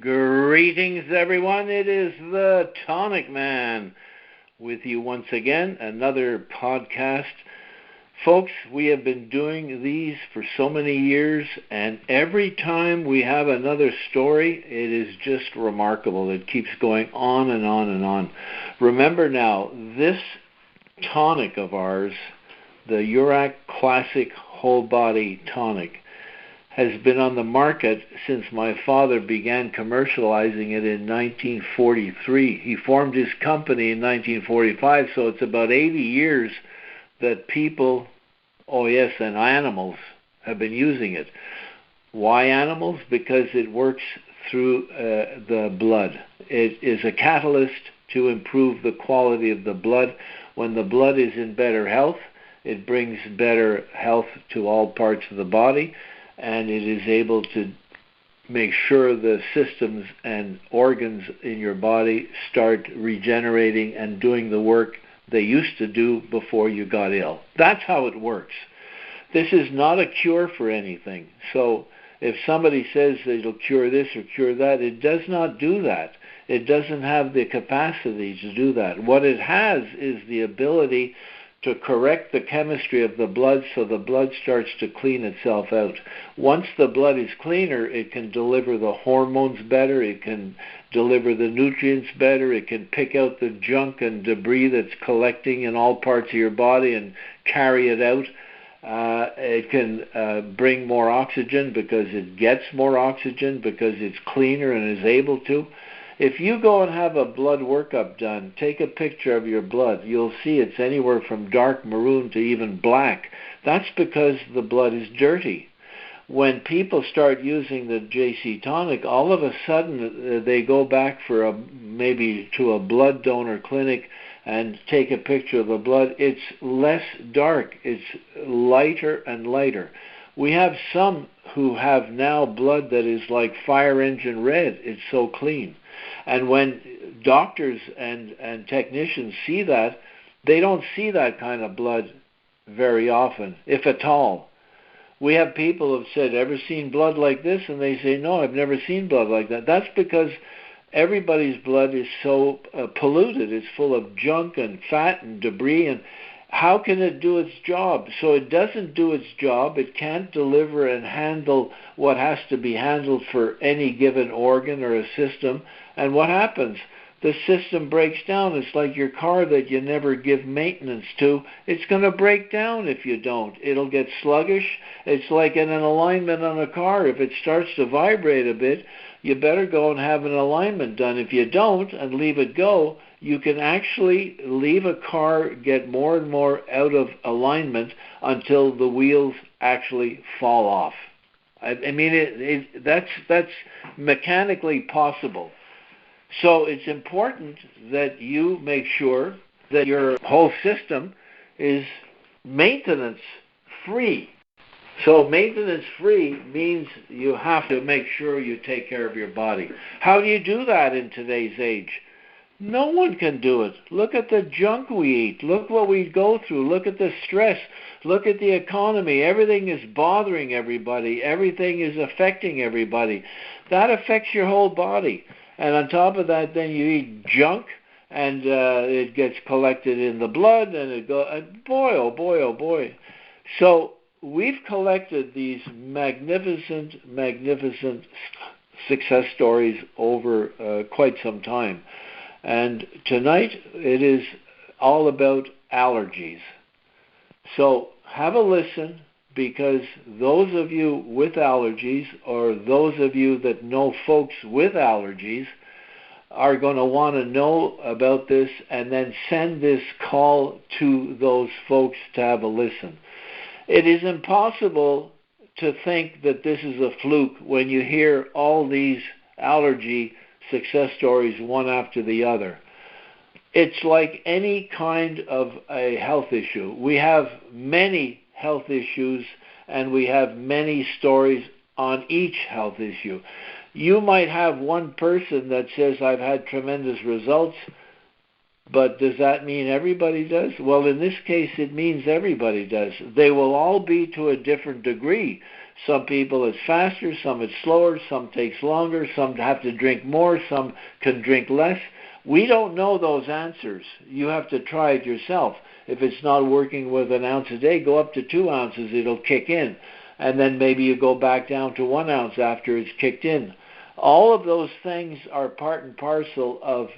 Greetings, everyone. It is the TonicMan with you once again, another podcast. Folks, we have been doing these for so many years, and every time we have another story, it is just remarkable. It keeps going on and on and on. Remember now, this tonic of ours, the Urac Classic Whole Body Tonic, has been on the market since my father began commercializing it in 1943. He formed his company in 1945, so it's about 80 years that people, and animals, have been using it. Why animals? Because it works through the blood. It is a catalyst to improve the quality of the blood. When the blood is in better health, it brings better health to all parts of the body, and it is able to make sure the systems and organs in your body start regenerating and doing the work they used to do before you got ill. That's how it works. This is not a cure for anything. So if somebody says it'll cure this or cure that, it does not do that. It doesn't have the capacity to do that. What it has is the ability to correct the chemistry of the blood so the blood starts to clean itself out. Once the blood is cleaner, it can deliver the hormones better, it can deliver the nutrients better, it can pick out the junk and debris that's collecting in all parts of your body and carry it out. It can bring more oxygen because it gets more oxygen because it's cleaner and is able to. If you go and have a blood workup done, take a picture of your blood, you'll see it's anywhere from dark maroon to even black. That's because the blood is dirty. When people start using the JC Tonic, all of a sudden they go back for maybe to a blood donor clinic and take a picture of the blood. It's less dark. It's lighter and lighter. We have some who have now blood that is like fire engine red. It's so clean. And when doctors and technicians see that, they don't see that kind of blood very often, if at all. We have people who have said, ever seen blood like this? And they say, no, I've never seen blood like that. That's because everybody's blood is so polluted. It's full of junk and fat and debris, and how can it do its job? So it doesn't do its job. It can't deliver and handle what has to be handled for any given organ or a system. And what happens? The system breaks down. It's like your car that you never give maintenance to. It's going to break down if you don't. It'll get sluggish. It's like in an alignment on a car. If it starts to vibrate a bit, you better go and have an alignment done. If you don't and leave it go, you can actually leave a car get more and more out of alignment until the wheels actually fall off. I mean, that's mechanically possible. So it's important that you make sure that your whole system is maintenance-free. So maintenance-free means you have to make sure you take care of your body. How do you do that in today's age? No one can do it. Look at the junk we eat. Look what we go through. Look at the stress. Look at the economy. Everything is bothering everybody. Everything is affecting everybody. That affects your whole body. And on top of that, then you eat junk, and it gets collected in the blood, and it goes, boy, oh boy, oh boy. So we've collected these magnificent success stories over quite some time. And tonight it is all about allergies. So have a listen, because those of you with allergies, or those of you that know folks with allergies, are going to want to know about this and then send this call to those folks to have a listen. It is impossible to think that this is a fluke when you hear all these allergy success stories one after the other. It's like any kind of a health issue. We have many health issues, and we have many stories on each health issue. You might have one person that says, I've had tremendous results, but does that mean everybody does? Well, in this case, it means everybody does. They will all be to a different degree. Some people it's faster, some it's slower, some takes longer, some have to drink more, some can drink less. We don't know those answers. You have to try it yourself. If it's not working with an ounce a day, go up to 2 ounces, it'll kick in. And then maybe you go back down to 1 ounce after it's kicked in. All of those things are part and parcel of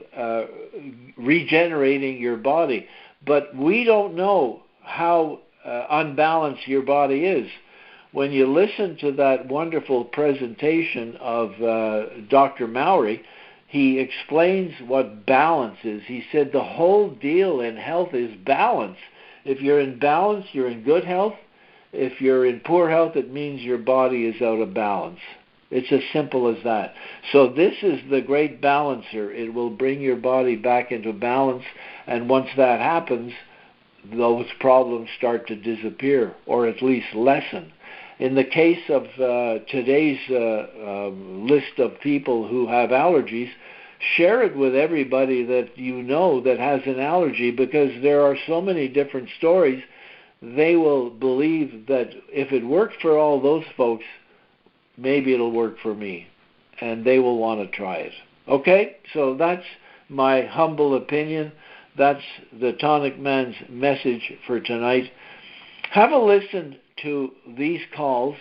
regenerating your body. But we don't know how unbalanced your body is. When you listen to that wonderful presentation of Dr. Mowry, he explains what balance is. He said the whole deal in health is balance. If you're in balance, you're in good health. If you're in poor health, it means your body is out of balance. It's as simple as that. So this is the great balancer. It will bring your body back into balance, and once that happens, those problems start to disappear, or at least lessen. In the case of today's list of people who have allergies, share it with everybody that you know that has an allergy, because there are so many different stories. They will believe that if it worked for all those folks, maybe it'll work for me, and they will want to try it. Okay, so that's my humble opinion. That's the Tonic Man's message for tonight. Have a listen to these calls,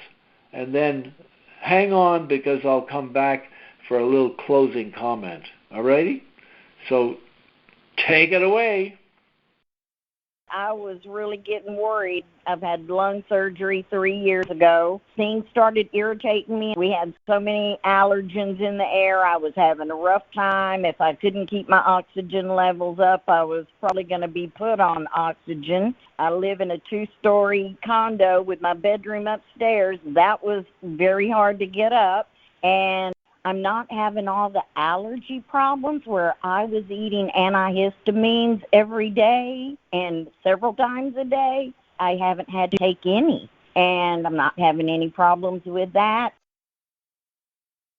and then hang on, because I'll come back for a little closing comment. All righty? So take it away. I was really getting worried. I've had lung surgery 3 years ago. Things started irritating me. We had so many allergens in the air. I was having a rough time. If I couldn't keep my oxygen levels up, I was probably going to be put on oxygen. I live in a 2-story condo with my bedroom upstairs. That was very hard to get up. And I'm not having all the allergy problems where I was eating antihistamines every day and several times a day. I haven't had to take any, and I'm not having any problems with that.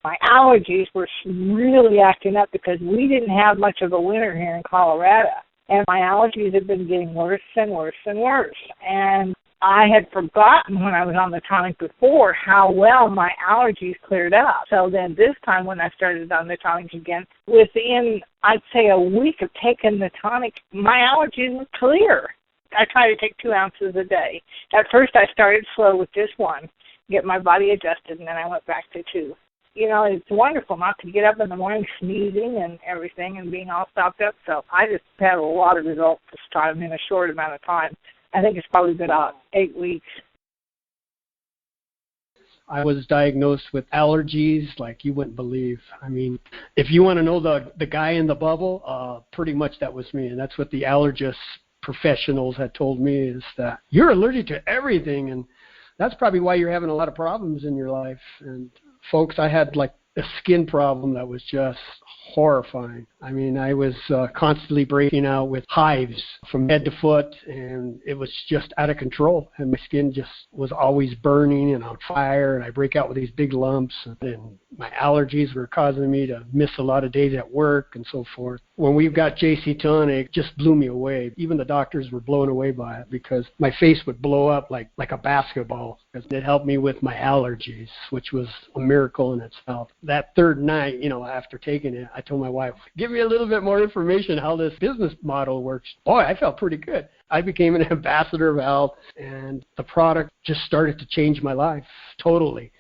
My allergies were really acting up because we didn't have much of a winter here in Colorado, and my allergies have been getting worse and worse and worse. And I had forgotten when I was on the tonic before how well my allergies cleared up. So then this time when I started on the tonic again, within, I'd say, a week of taking the tonic, my allergies were clear. I try to take 2 ounces a day. At first I started slow with just 1, get my body adjusted, and then I went back to 2. You know, it's wonderful not to get up in the morning sneezing and everything and being all stopped up. So I just had a lot of results this time in a short amount of time. I think it's probably been about 8 weeks. I was diagnosed with allergies like you wouldn't believe. I mean, if you want to know the guy in the bubble, pretty much that was me. And that's what the allergist professionals had told me, is that you're allergic to everything. And that's probably why you're having a lot of problems in your life. And folks, I had like a skin problem that was just horrifying. I mean, I was constantly breaking out with hives from head to foot, and it was just out of control. And my skin just was always burning and on fire, and I break out with these big lumps. And my allergies were causing me to miss a lot of days at work and so forth. When we got JC Tonic, it just blew me away. Even the doctors were blown away by it, because my face would blow up like a basketball. It helped me with my allergies, which was a miracle in itself. That third night, after taking it, I told my wife, give me a little bit more information how this business model works. Boy, I felt pretty good. I became an ambassador of health, and the product just started to change my life totally.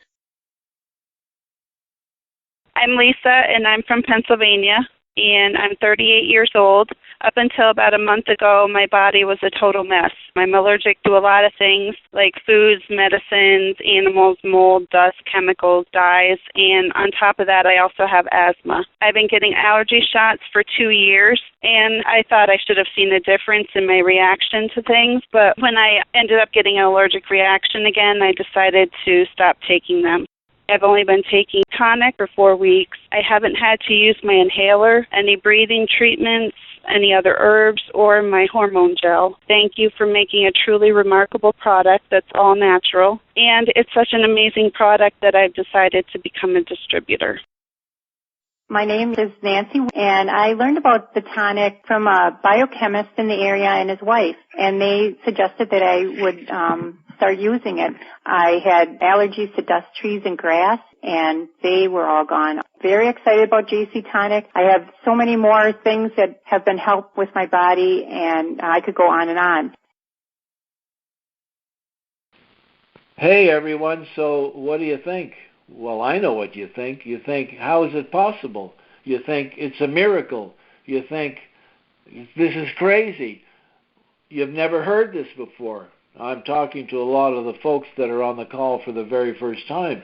I'm Lisa, and I'm from Pennsylvania, and I'm 38 years old. Up until about a month ago, my body was a total mess. I'm allergic to a lot of things, like foods, medicines, animals, mold, dust, chemicals, dyes, and on top of that, I also have asthma. I've been getting allergy shots for 2 years, and I thought I should have seen a difference in my reaction to things, but when I ended up getting an allergic reaction again, I decided to stop taking them. I've only been taking tonic for 4 weeks. I haven't had to use my inhaler, any breathing treatments, any other herbs, or my hormone gel. Thank you for making a truly remarkable product that's all natural. And it's such an amazing product that I've decided to become a distributor. My name is Nancy, and I learned about the tonic from a biochemist in the area and his wife, and they suggested that I would start using it, I had allergies to dust, trees, and grass, and they were all gone. Very excited about JC Tonic. I have so many more things that have been helped with my body, and I could go on and on. Hey, everyone. So what do you think? Well, I know what you think. You think, how is it possible? You think it's a miracle. You think, this is crazy. You've never heard this before. I'm talking to a lot of the folks that are on the call for the very first time.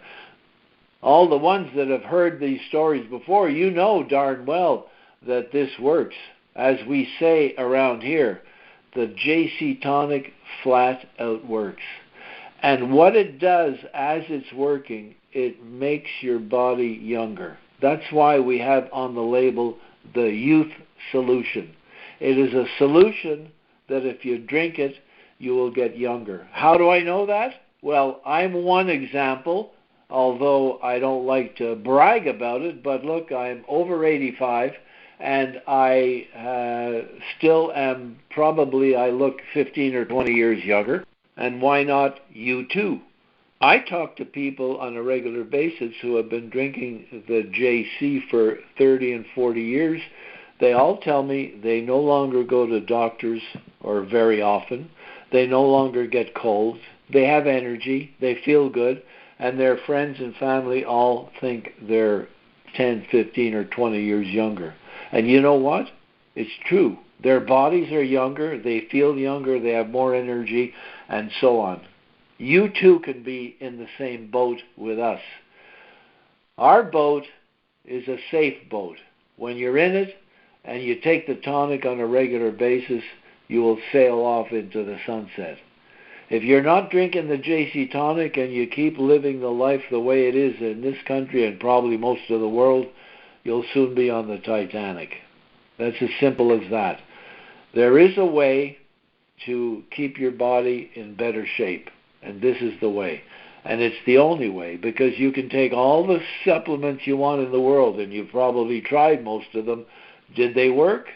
All the ones that have heard these stories before, you know darn well that this works. As we say around here, the JC Tonic flat out works. And what it does as it's working, it makes your body younger. That's why we have on the label the youth solution. It is a solution that if you drink it, you will get younger. How do I know that? Well, I'm one example, although I don't like to brag about it, but look, I'm over 85, and I still am probably, I look 15 or 20 years younger, and why not you too? I talk to people on a regular basis who have been drinking the JC for 30 and 40 years. They all tell me they no longer go to doctors, or very often. They no longer get colds. They have energy. They feel good. And their friends and family all think they're 10, 15, or 20 years younger. And you know what? It's true. Their bodies are younger. They feel younger. They have more energy, and so on. You too can be in the same boat with us. Our boat is a safe boat. When you're in it and you take the tonic on a regular basis, you will sail off into the sunset. If you're not drinking the JC Tonic and you keep living the life the way it is in this country and probably most of the world, you'll soon be on the Titanic. That's as simple as that. There is a way to keep your body in better shape, and this is the way. And it's the only way, because you can take all the supplements you want in the world, and you've probably tried most of them. Did they work?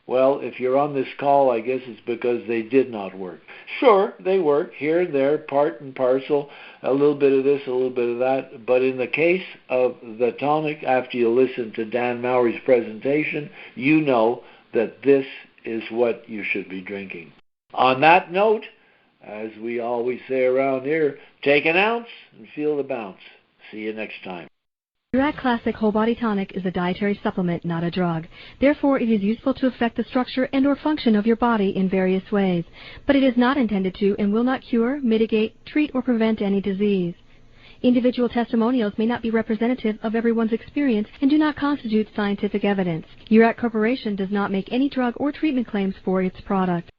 Well, if you're on this call, I guess it's because they did not work. Sure, they work here and there, part and parcel, a little bit of this, a little bit of that. But in the case of the tonic, after you listen to Dan Mowry's presentation, you know that this is what you should be drinking. On that note, as we always say around here, take an ounce and feel the bounce. See you next time. Durac Classic Whole Body Tonic is a dietary supplement, not a drug. Therefore, it is useful to affect the structure and or function of your body in various ways. But it is not intended to and will not cure, mitigate, treat, or prevent any disease. Individual testimonials may not be representative of everyone's experience and do not constitute scientific evidence. Durac Corporation does not make any drug or treatment claims for its product.